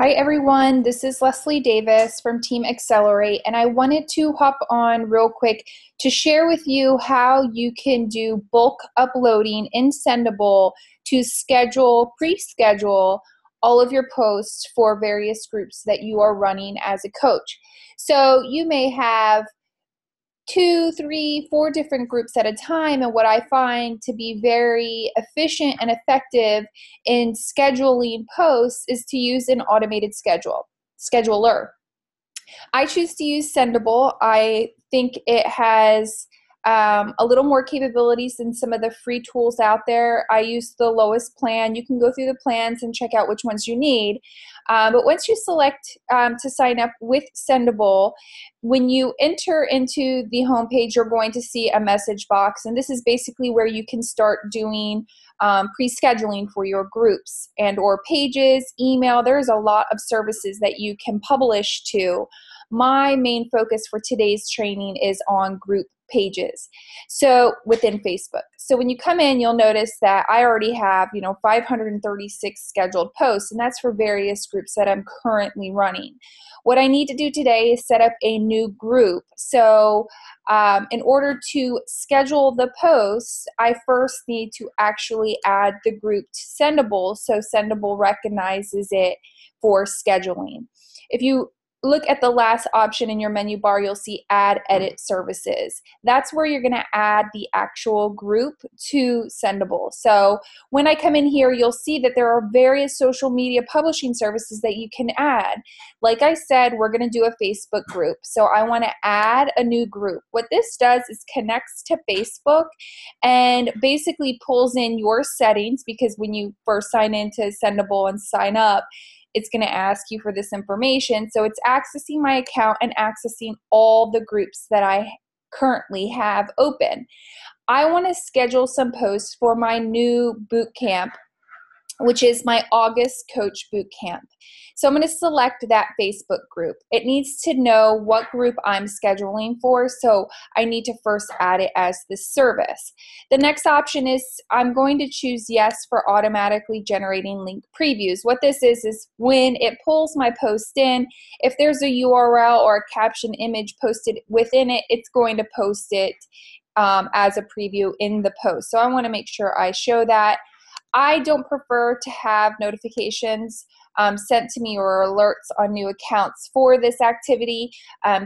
Hi everyone, this is Leslie Davis from Team Accelerate, and I wanted to hop on real quick to share with you how you can do bulk uploading in Sendible to pre-schedule all of your posts for various groups that you are running as a coach. So you may have 2, 3, 4 different groups at a time. And what I find to be very efficient and effective in scheduling posts is to use an automated scheduler. I choose to use Sendible. I think it has a little more capabilities than some of the free tools out there. I use the lowest plan. You can go through the plans and check out which ones you need. But once you select to sign up with Sendible, when you enter into the homepage, you're going to see a message box. And this is basically where you can start doing pre-scheduling for your groups and or pages, email. There's a lot of services that you can publish to. My main focus for today's training is on group pages, so within Facebook. So when you come in, you'll notice that I already have 536 scheduled posts, and that's for various groups that I'm currently running. What I need to do today is set up a new group. So in order to schedule the posts, I first need to actually add the group to Sendible, so Sendible recognizes it for scheduling. If you look at the last option in your menu bar, you'll see Add Edit Services. That's where you're going to add the actual group to Sendible. So when I come in here, you'll see that there are various social media publishing services that you can add. Like I said, we're going to do a Facebook group. So I want to add a new group. What this does is connects to Facebook and basically pulls in your settings, because when you first sign into Sendible and sign up, it's going to ask you for this information. So it's accessing my account and accessing all the groups that I currently have open. I want to schedule some posts for my new boot camp, which is my August Coach Boot Camp. So I'm going to select that Facebook group. It needs to know what group I'm scheduling for, so I need to first add it as the service. The next option is I'm going to choose yes for automatically generating link previews. What this is when it pulls my post in, if there's a URL or a caption image posted within it, it's going to post it as a preview in the post. So I want to make sure I show that. I don't prefer to have notifications sent to me or alerts on new accounts for this activity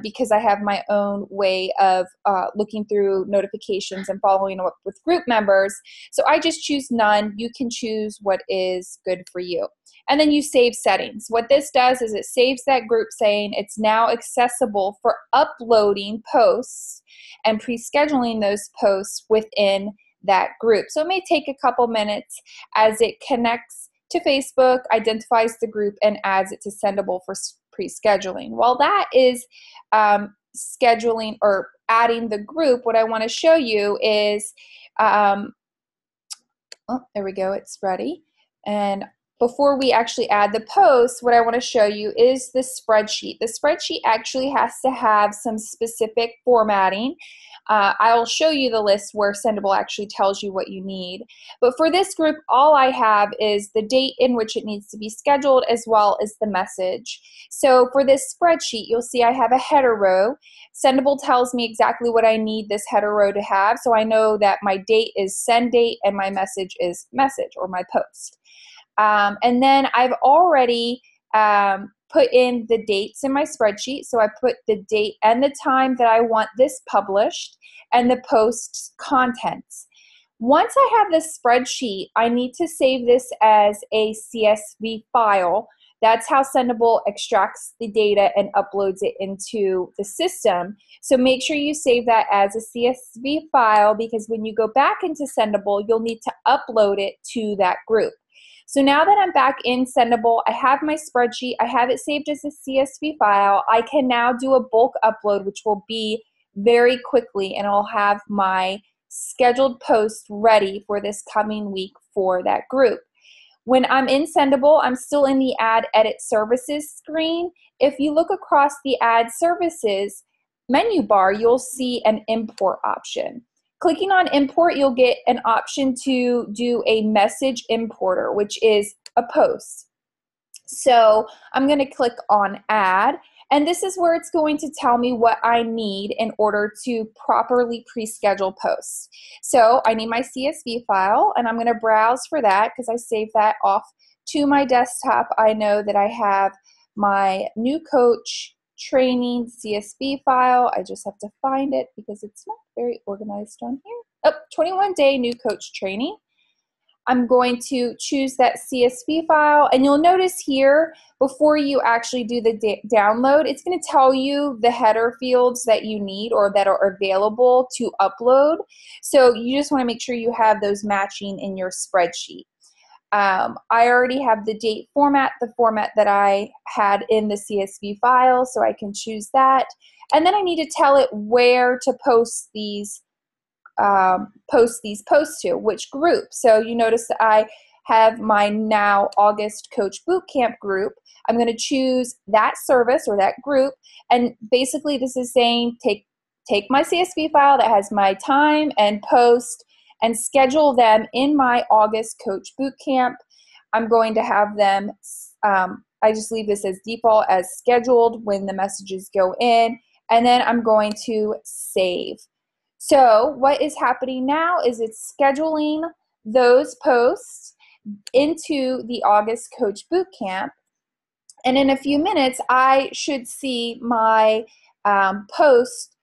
because I have my own way of looking through notifications and following up with group members. So I just choose none. You can choose what is good for you. And then you save settings. What this does is it saves that group saying it's now accessible for uploading posts and pre-scheduling those posts within that group. So it may take a couple minutes as it connects to Facebook, identifies the group, and adds it to Sendible for pre-scheduling. While that is scheduling or adding the group, what I want to show you is, oh, there we go, it's ready. And before we actually add the post, what I want to show you is the spreadsheet. The spreadsheet actually has to have some specific formatting. I'll show you the list where Sendible actually tells you what you need. But for this group, all I have is the date in which it needs to be scheduled as well as the message. So for this spreadsheet, you'll see I have a header row. Sendible tells me exactly what I need this header row to have. So I know that my date is send date and my message is message or my post. And then I've already put in the dates in my spreadsheet. So I put the date and the time that I want this published and the post's contents. Once I have this spreadsheet, I need to save this as a CSV file. That's how Sendible extracts the data and uploads it into the system. So make sure you save that as a CSV file, because when you go back into Sendible, you'll need to upload it to that group. So now that I'm back in Sendible, I have my spreadsheet, I have it saved as a CSV file. I can now do a bulk upload, which will be very quickly, and I'll have my scheduled post ready for this coming week for that group. When I'm in Sendible, I'm still in the Add Edit Services screen. If you look across the Add Services menu bar, you'll see an import option. Clicking on import, you'll get an option to do a message importer, which is a post. So I'm going to click on add, and this is where it's going to tell me what I need in order to properly pre-schedule posts. So I need my CSV file, and I'm going to browse for that because I saved that off to my desktop. I know that I have my new coach training CSV file. I just have to find it because it's not very organized on here. Oh, 21-day new coach training. I'm going to choose that CSV file, and you'll notice here before you actually do the download, it's going to tell you the header fields that you need or that are available to upload. So you just want to make sure you have those matching in your spreadsheet. I already have the date format, the format that I had in the CSV file, so I can choose that. And then I need to tell it where to post these posts to, which group. So you notice that I have my now August Coach Bootcamp group. I'm going to choose that service or that group, and basically this is saying take my CSV file that has my time and post and schedule them in my August Coach Bootcamp. I'm going to have them, I just leave this as default as scheduled when the messages go in, and then I'm going to save. So what is happening now is it's scheduling those posts into the August Coach Bootcamp. And in a few minutes, I should see my post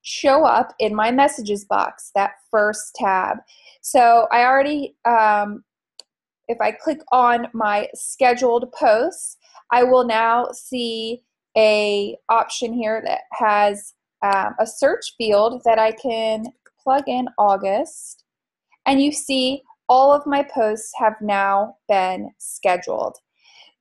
show up in my messages box, that first tab. So I already, if I click on my scheduled posts, I will now see a option here that has a search field that I can plug in August, and you see all of my posts have now been scheduled.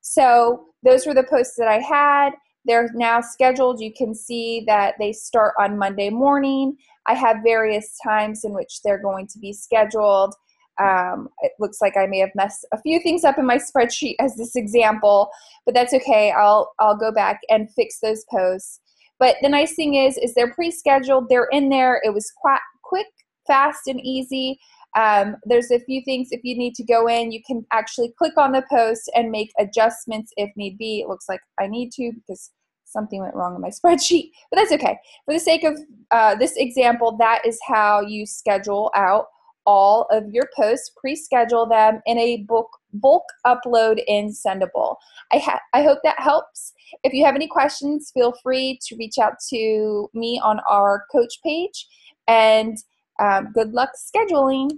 So those were the posts that I had. They're now scheduled. You can see that they start on Monday morning. I have various times in which they're going to be scheduled. It looks like I may have messed a few things up in my spreadsheet as this example, but that's okay. I'll go back and fix those posts. But the nice thing is they're pre-scheduled. They're in there. It was quick, fast, and easy. There's a few things if you need to go in, you can actually click on the post and make adjustments if need be. It looks like I need to because something went wrong in my spreadsheet, but that's okay. For the sake of this example, that is how you schedule out all of your posts, pre-schedule them in a bulk upload in Sendible. I hope that helps. If you have any questions, feel free to reach out to me on our coach page, and good luck scheduling.